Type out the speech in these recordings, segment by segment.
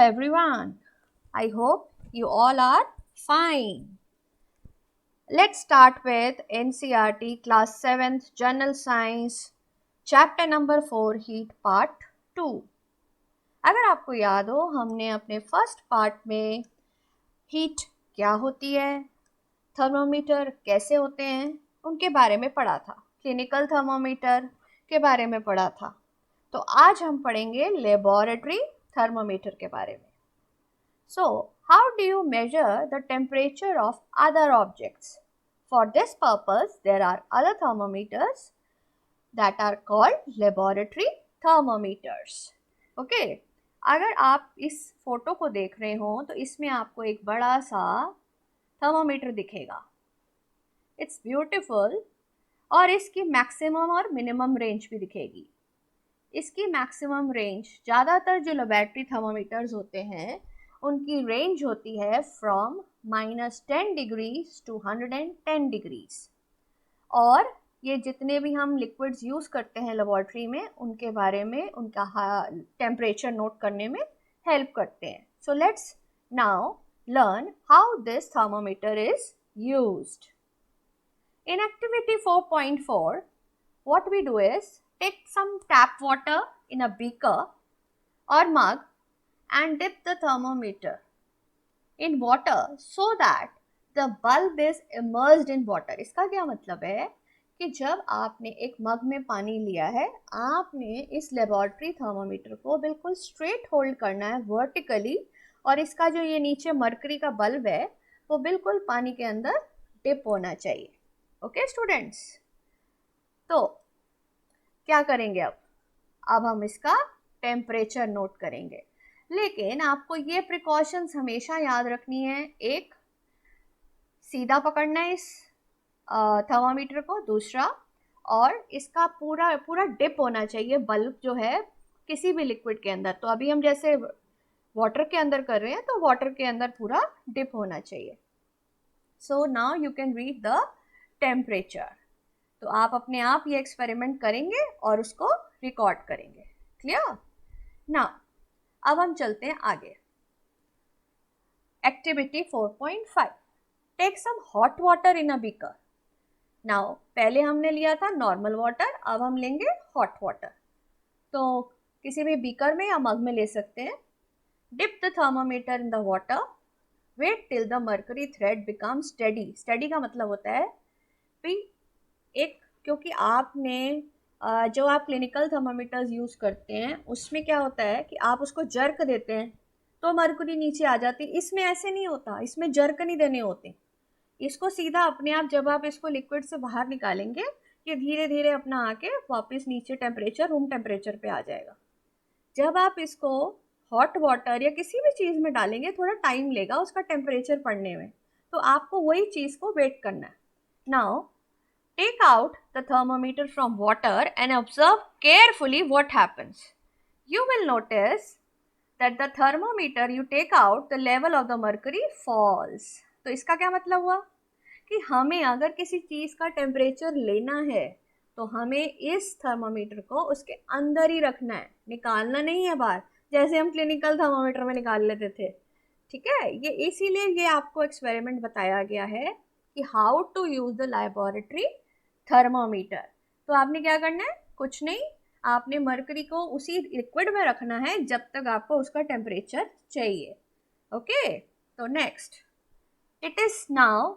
everyone. I hope you all are fine. Let's start with NCERT Class 7th General Science Chapter number 4 Heat Part 2. अगर आपको याद हो हमने अपने first part में हीट क्या होती है, थर्मोमीटर कैसे होते हैं उनके बारे में पढ़ा था, क्लिनिकल थर्मोमीटर के बारे में पढ़ा था। तो आज हम पढ़ेंगे लेबोरेटरी थर्मोमीटर के बारे में। So, how do you measure the temperature of other objects? For this purpose, there are other thermometers that are called laboratory thermometers. Okay? अगर आप इस फोटो को देख रहे हो तो इसमें आपको एक बड़ा सा थर्मोमीटर दिखेगा। इट्स ब्यूटिफुल और इसकी मैक्सिमम और मिनिमम रेंज भी दिखेगी। इसकी मैक्सिमम रेंज, ज़्यादातर जो लेबोरेटरी थर्मोमीटर्स होते हैं उनकी रेंज होती है फ्रॉम -10 डिग्रीज टू 110 डिग्रीज। और ये जितने भी हम लिक्विड्स यूज़ करते हैं लेबोरेटरी में उनके बारे में, उनका टेम्परेचर नोट करने में हेल्प करते हैं। So let's now learn how this thermometer is used. In activity 4.4, what we do is take some tap water in a beaker or mug and dip the thermometer in water so that the bulb is immersed in water. इसका क्या मतलब है कि जब आपने एक मग में पानी लिया है, आपने इस लेबोरेटरी थर्मोमीटर को बिल्कुल स्ट्रेट होल्ड करना है वर्टिकली, और इसका जो ये नीचे मरकरी का बल्ब है वो बिल्कुल पानी के अंदर डिप होना चाहिए। ओके स्टूडेंट्स, तो क्या करेंगे अब हम इसका टेम्परेचर नोट करेंगे। लेकिन आपको ये प्रिकॉशंस हमेशा याद रखनी है। एक, सीधा पकड़ना है इस थर्मामीटर को। दूसरा, और इसका पूरा पूरा डिप होना चाहिए बल्ब जो है किसी भी लिक्विड के अंदर। तो अभी हम जैसे वाटर के अंदर कर रहे हैं तो वाटर के अंदर पूरा डिप होना चाहिए। So now you can read the temperature. तो आप अपने आप ये एक्सपेरिमेंट करेंगे और उसको रिकॉर्ड करेंगे। क्लियर? नाउ अब हम चलते हैं आगे। Activity 4.5, take some hot water in a beaker. Now पहले हमने लिया था नॉर्मल वाटर, अब हम लेंगे हॉट वाटर। तो किसी भी बीकर में या मग में ले सकते हैं। Dip the thermometer in the water, wait till the mercury thread become steady. Steady का मतलब होता है भी एक, क्योंकि आपने जो आप क्लिनिकल थर्मोमीटर्स यूज़ करते हैं उसमें क्या होता है कि आप उसको जर्क देते हैं तो मर्कुरी नीचे आ जाती है। इसमें ऐसे नहीं होता, इसमें जर्क नहीं देने होते। इसको सीधा अपने आप जब आप इसको लिक्विड से बाहर निकालेंगे ये धीरे धीरे अपना आके वापस नीचे टेम्परेचर, रूम टेम्परेचर पे आ जाएगा। जब आप इसको हॉट वाटर या किसी भी चीज़ में डालेंगे थोड़ा टाइम लेगा उसका टेम्परेचर पड़ने में, तो आपको वही चीज़ को वेट करना है। Now take out the thermometer from water and observe carefully what happens. You will notice that the thermometer you take out, the level of the mercury falls. तो इसका क्या मतलब हुआ कि हमें अगर किसी चीज़ का टेम्परेचर लेना है तो हमें इस थर्मोमीटर को उसके अंदर ही रखना है, निकालना नहीं है बाहर, जैसे हम क्लिनिकल थर्मोमीटर में निकाल लेते थे। ठीक है, ये इसीलिए ये आपको एक्सपेरिमेंट बताया गया है कि how to use the laboratory thermometer. तो आपने क्या करना है, कुछ नहीं, आपने मरकरी को उसी लिक्विड में रखना है जब तक आपको उसका टेम्परेचर चाहिए। ओके, तो next, it is now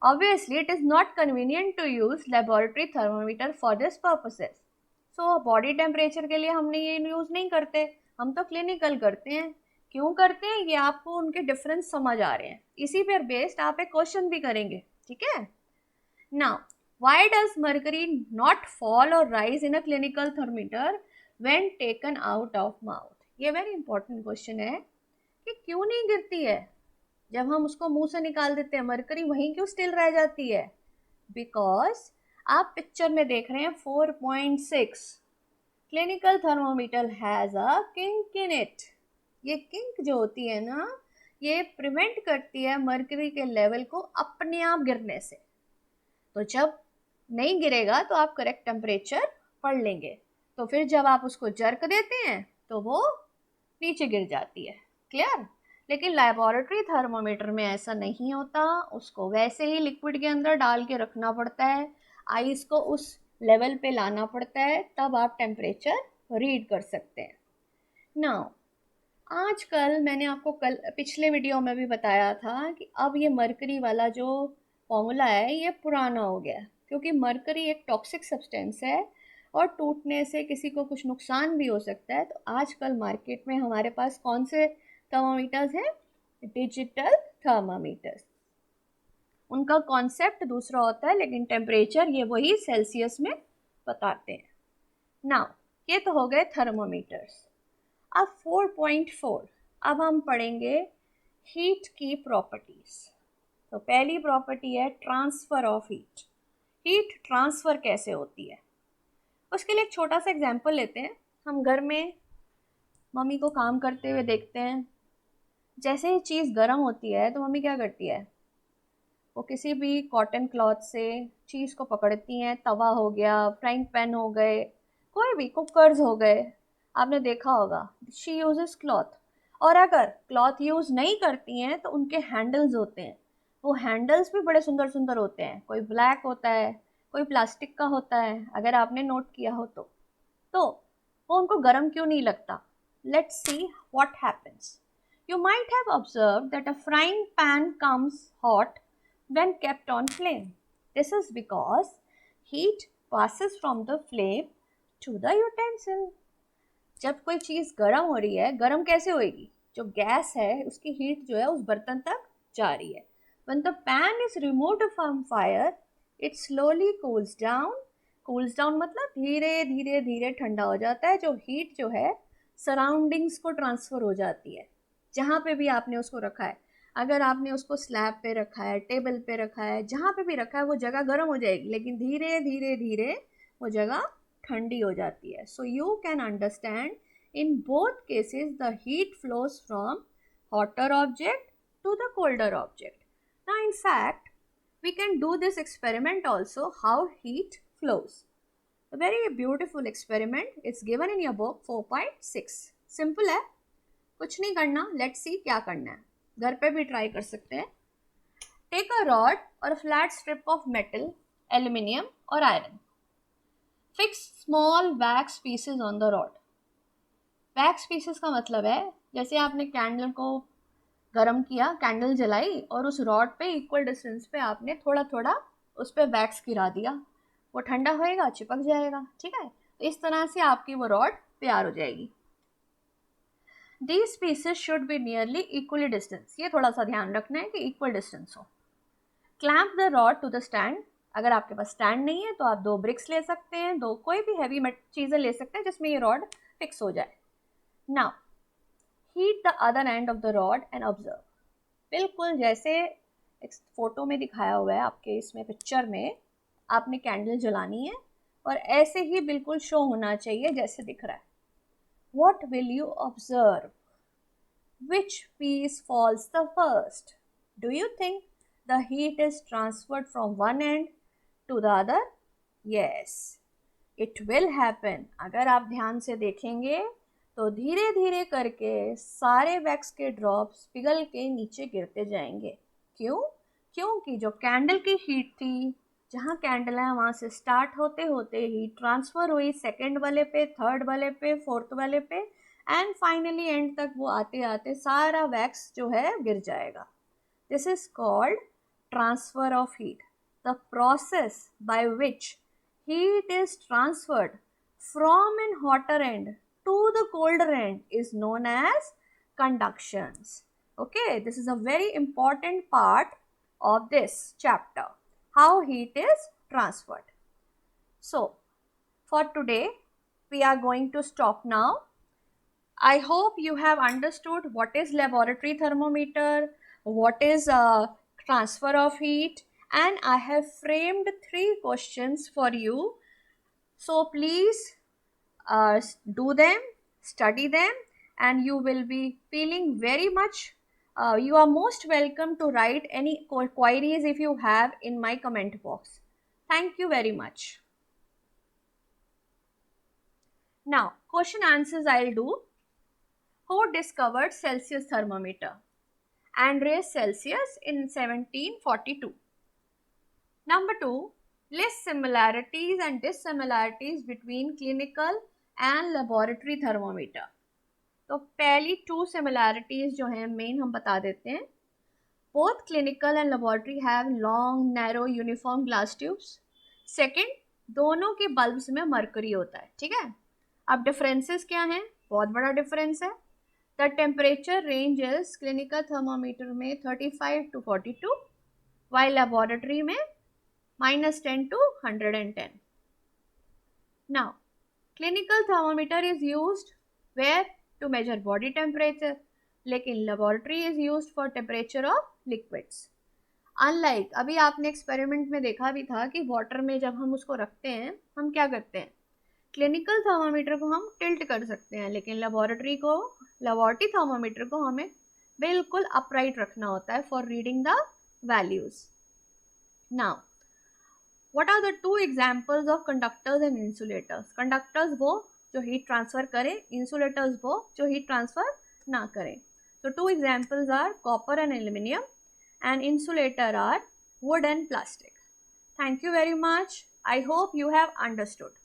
obviously it is not convenient to use laboratory thermometer for this purposes. So body temperature के लिए हमने ये यूज़ नहीं करते, हम तो क्लिनिकल करते हैं। क्यों करते हैं ये आपको उनके डिफरेंस समझ आ रहे हैं, इसी पर बेस्ड आप एक क्वेश्चन भी करेंगे। ठीक है, now why does mercury not fall or rise in a clinical thermometer when taken out of mouth? ये वेरी इंपॉर्टेंट क्वेश्चन है कि क्यों नहीं गिरती है जब हम उसको मुंह से निकाल देते हैं, मरकरी वहीं क्यों स्टिल रह जाती है? बिकॉज आप पिक्चर में देख रहे हैं 4.6, clinical thermometer has a kink in it. ये किंक जो होती है ना, ये प्रिवेंट करती है मरकरी के लेवल को अपने आप गिरने से। तो जब नहीं गिरेगा तो आप करेक्ट टेम्परेचर पढ़ लेंगे, तो फिर जब आप उसको जर्क देते हैं तो वो नीचे गिर जाती है। क्लियर। लेकिन लेबोरेटरी थर्मोमीटर में ऐसा नहीं होता, उसको वैसे ही लिक्विड के अंदर डाल के रखना पड़ता है, आइस को उस लेवल पे लाना पड़ता है, तब आप टेम्परेचर रीड कर सकते हैं। नाउ आजकल मैंने आपको कल पिछले वीडियो में भी बताया था कि अब ये मरकरी वाला जो फॉर्मूला है ये पुराना हो गया, क्योंकि मरकरी एक टॉक्सिक सब्सटेंस है और टूटने से किसी को कुछ नुकसान भी हो सकता है। तो आजकल मार्केट में हमारे पास कौन से थर्मामीटर्स हैं? Digital thermometers. उनका कॉन्सेप्ट दूसरा होता है, लेकिन टेम्परेचर ये वही सेल्सियस में बताते हैं। नाउ ये तो हो गए थर्मोमीटर्स। अब 4.4 अब हम पढ़ेंगे हीट की प्रॉपर्टीज। तो पहली प्रॉपर्टी है transfer of heat. Heat transfer कैसे होती है, उसके लिए एक छोटा सा एग्जांपल लेते हैं। हम घर में मम्मी को काम करते हुए देखते हैं, जैसे ही चीज़ गर्म होती है तो मम्मी क्या करती है, वो किसी भी कॉटन क्लॉथ से चीज़ को पकड़ती हैं। तवा हो गया, फ्राइंग पैन हो गए, कोई भी कुकर्स हो गए, आपने देखा होगा शी यूजेस क्लॉथ। और अगर क्लॉथ यूज़ नहीं करती हैं तो उनके हैंडल्स होते हैं, वो हैंडल्स भी बड़े सुंदर सुंदर होते हैं, कोई ब्लैक होता है, कोई प्लास्टिक का होता है, अगर आपने नोट किया हो तो वो उनको गर्म क्यों नहीं लगता? Let's see what happens. You might have observed that a frying pan comes hot when kept on flame. This is because heat passes from the flame to the utensil. जब कोई चीज़ गर्म हो रही है, गर्म कैसे होएगी? जो गैस है उसकी हीट जो है उस बर्तन तक जा रही है। When the pan is removed from fire, it slowly cools down. Cools down मतलब धीरे धीरे धीरे ठंडा हो जाता है। जो हीट जो है सराउंडिंग्स को ट्रांसफ़र हो जाती है, जहाँ पे भी आपने उसको रखा है। अगर आपने उसको स्लैब पे रखा है, टेबल पे रखा है, जहाँ पे भी रखा है वो जगह गर्म हो जाएगी, लेकिन धीरे धीरे धीरे वो जगह ठंडी हो जाती है। So you can understand in both cases the heat flows from hotter object to the colder object. Now, in fact, we can do this experiment also, how heat flows. A very beautiful experiment. It's given in your book 4.6. Simple है, कुछ नहीं करना। Let's see क्या करना है, घर पे भी ट्राई कर सकते हैं। Take a rod or a flat strip of metal, aluminium or iron. Fix small wax pieces on the rod. Wax pieces का मतलब है जैसे आपने कैंडल को गरम किया, कैंडल जलाई और उस रॉड पे इक्वल डिस्टेंस पे आपने थोड़ा थोड़ा उस पर वैक्स गिरा दिया, वो ठंडा होएगा, चिपक जाएगा। ठीक है, तो इस तरह से आपकी वो रॉड तैयार हो जाएगी। These pieces should be nearly equally distance. ये थोड़ा सा ध्यान रखना है कि इक्वल डिस्टेंस हो। Clamp the rod to the stand. अगर आपके पास स्टैंड नहीं है तो आप 2 ब्रिक्स ले सकते हैं, 2 कोई भी हैवी चीज़ें ले सकते हैं जिसमें ये रॉड फिक्स हो जाए। Now, heat the other end of the rod and observe. बिल्कुल जैसे एक फोटो में दिखाया हुआ है आपके इसमें पिक्चर में, आपने कैंडल जलानी है और ऐसे ही बिल्कुल शो होना चाहिए जैसे दिख रहा है। What will you observe? Which piece falls the first? Do you think the heat is transferred from one end to the other? Yes, it will happen. अगर आप ध्यान से देखेंगे तो धीरे धीरे करके सारे वैक्स के ड्रॉप्स पिघल के नीचे गिरते जाएंगे। क्यों? क्योंकि जो कैंडल की हीट थी, जहाँ कैंडल है वहाँ से स्टार्ट होते होते हीट ट्रांसफ़र हुई सेकंड वाले पे, थर्ड वाले पे, फोर्थ वाले पे, एंड फाइनली एंड तक वो आते आते सारा वैक्स जो है गिर जाएगा। This is called transfer of heat. The process by which heat is transferred from an hotter end to the colder end is known as conductions. Okay, this is a very important part of this chapter, how heat is transferred. So, for today, we are going to stop now. I hope you have understood what is laboratory thermometer, what is transfer of heat, and I have framed 3 questions for you. So please do them, study them, and you will be feeling very much. You are most welcome to write any queries if you have in my comment box. Thank you very much. Now, question answers I'll do. Who discovered Celsius thermometer? Andreas Celsius in 1742. Number 2, list similarities and dissimilarities between clinical and laboratory thermometer. तो पहली 2 similarities जो हैं main हम बता देते हैं. Both clinical and laboratory have long, narrow, uniform glass tubes. Second, दोनों के बल्ब्स में मरकरी होता है. ठीक है. अब डिफरेंसेस क्या हैं? बहुत बड़ा डिफरेंस है. The temperature range is clinical thermometer में 35 to 42, while laboratory में -10 to 110. Now, clinical thermometer is used where to measure body temperature, लेकिन laboratory is used for temperature of liquids. Unlike अभी आपने एक्सपेरिमेंट में देखा भी था कि वाटर में जब हम उसको रखते हैं हम क्या करते हैं, क्लिनिकल थर्मोमीटर को हम टिल्ट कर सकते हैं, लेकिन लेबोरेटरी थर्मोमीटर को हमें बिल्कुल अपराइट रखना होता है for reading the values. Now what are the 2 examples of conductors and insulators? Conductors वो जो हीट ट्रांसफर करें, इंसुलेटर्स वो जो हीट ट्रांसफर ना करें. So 2 examples are copper and aluminum, and insulator are wood and plastic. Thank you very much. I hope you have understood.